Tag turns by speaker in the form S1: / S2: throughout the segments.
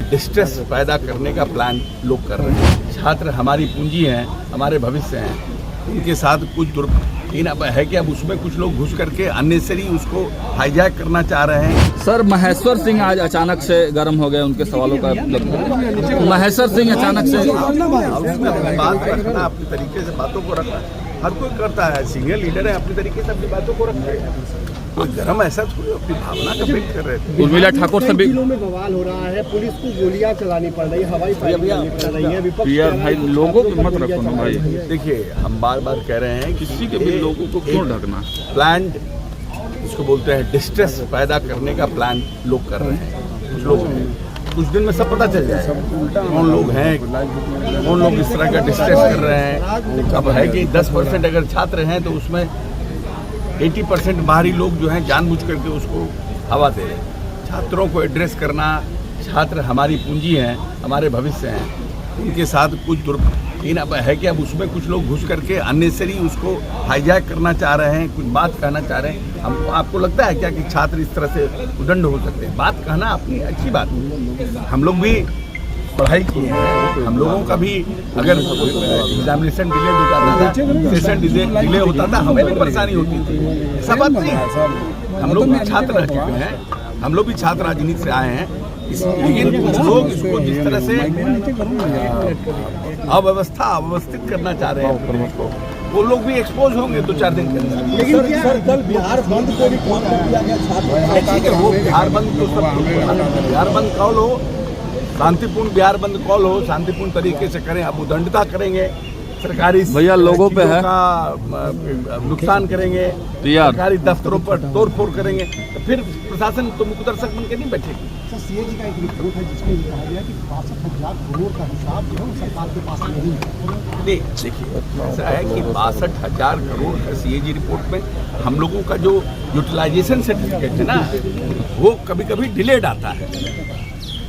S1: Distress पैदा करने का प्लान लोग कर रहे हैं। छात्र हमारी पूंजी हैं, हमारे भविष्य हैं, उनके साथ कुछ दुर्घटना है कि अब उसमें कुछ लोग घुस करके अननेसेसरी उसको हाईजैक करना चाह रहे हैं।
S2: सर, महेश्वर सिंह आज अचानक से गर्म हो गए, उनके सवालों का महेश्वर सिंह अचानक से
S1: बात रखना, अपने तरीके से बातों को रखना हर कोई करता है। सीनियर लीडर है, अपनी तरीके से अपनी बातों को रखते हैं। कोई गर्म ऐसा कोई अपनी भावना का व्यक्त कर रहे थे।
S2: उर्मिला ठाकुर से भी
S3: में बवाल हो रहा है, पुलिस को गोलियां चलानी पड़ रही है, हवाई फायरिंग कर रही है, विपक्ष
S2: भाई लोगों को मत रखो ना भाई।
S1: देखिए, हम बार बार कह रहे हैं कि
S2: किसी के भी लोगों को क्यों ढकना।
S1: प्लान इसको बोलते हैं, डिस्ट्रेस पैदा करने का प्लान लोग कर रहे हैं। कुछ लोग कुछ दिन में सब पता चल जाएगा कौन लोग हैं, कौन लोग इस तरह का डिस्ट्रेस कर रहे हैं। अब है कि 10% अगर छात्र हैं तो उसमें 80% बाहरी लोग जो हैं जानबूझ करके उसको हवा दे रहे हैं। छात्रों को एड्रेस करना, छात्र हमारी पूंजी हैं, हमारे भविष्य हैं, उनके साथ कुछ दुर्घटना है कि अब उसमें कुछ लोग घुस करके अननेसेसरी उसको हाईजैक करना चाह रहे हैं, कुछ बात कहना चाह रहे हैं। हम आपको लगता है क्या कि छात्र इस तरह से उदंड हो सकते हैं? बात कहना अपनी अच्छी बात है। हम लोग भी पढ़ाई किए हैं, हम लोगों का भी अगर एग्जामिनेशन डिले हो जाता था, सेशन डिले होता था, हमें भी परेशानी होती थी। ऐसा बात नहीं है। हम लोग भी छात्र रह चुके हैं, हम लोग भी छात्र राजनीति से आए हैं। लेकिन कुछ लोग इसको जिस तरह से अव्यवस्थित करना चाह रहे हैं प्रदेश को, वो लोग भी एक्सपोज होंगे 2-4 दिन के अंदर।
S3: लेकिन सर, कल बिहार बंद को भी कॉल कर दिया गया छात्र।
S1: वो बिहार बंद तो सब बिहार बंद कॉल हो, शांतिपूर्ण बिहार बंद कॉल हो, शांतिपूर्ण तरीके से करें। अब उदंडता करेंगे, सरकारी
S2: भैया लोगों पे है
S1: का नुकसान करेंगे, सरकारी दफ्तरों पर तोड़फोड़ करेंगे, तो फिर प्रशासन तो मुकदर्शक बन के नहीं बैठेगी।
S3: सर, सीएजी का एक रिपोर्ट है जिसमें ये कहा गया कि 62,000 करोड़ का हिसाब जो है सरकार के पास नहीं है।
S1: देखिए, ऐसा है कि 62,000 करोड़ का सीएजी रिपोर्ट में हम लोगों का जो यूटिलाइजेशन सर्टिफिकेट है ना, वो कभी कभी डिलेड आता है।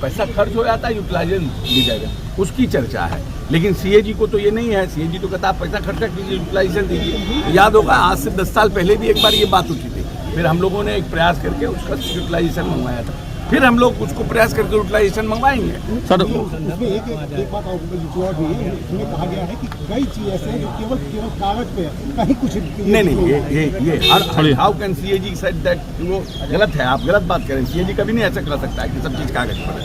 S1: पैसा खर्च हो जाता है, यूटिलाइजेशन दी जाएगा, उसकी चर्चा है। लेकिन सीएजी को तो ये नहीं है। सीएजी तो कहता है पैसा खर्चा कीजिए, यूटिलाइजेशन दीजिए। याद होगा आज से 10 साल पहले भी एक बार ये बात उठी थी, फिर हम लोगों ने एक प्रयास करके उसका यूटिलाइजेशन मंगवाया था, फिर हम लोग उसको प्रयास करके यूटिलाइजेशन मंगवाएंगे।
S2: सर,
S3: उसमें एक बात और भी है, उसमें कहा गया है कि कई चीज ऐसे हैं जो केवल कागज पे है, कहीं कुछ
S1: नहीं, ये her how can CAG said that, वो गलत है। आप गलत बात करें। सीएजी कभी नहीं ऐसा कर सकता है कि सब चीज कागज पर है।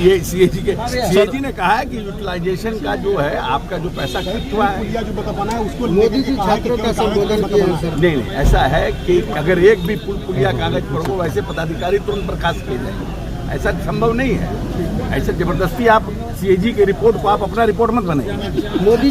S1: ये सीएजी ने कहा है कि यूटिलाइजेशन का जो है, आपका जो पैसा खर्च हुआ है,
S3: जो बनाया उसको मोदी जी छात्रों का संबोधन किया है।
S1: नहीं, ऐसा है कि अगर एक भी पुल पुलिया कागज पर हो, वैसे पदाधिकारी तुरंत बर्खास्त किए जाएंगे। ऐसा संभव नहीं है। ऐसा जबरदस्ती आप सीएजी की रिपोर्ट को आप अपना रिपोर्ट मत बनाइए।
S3: मोदी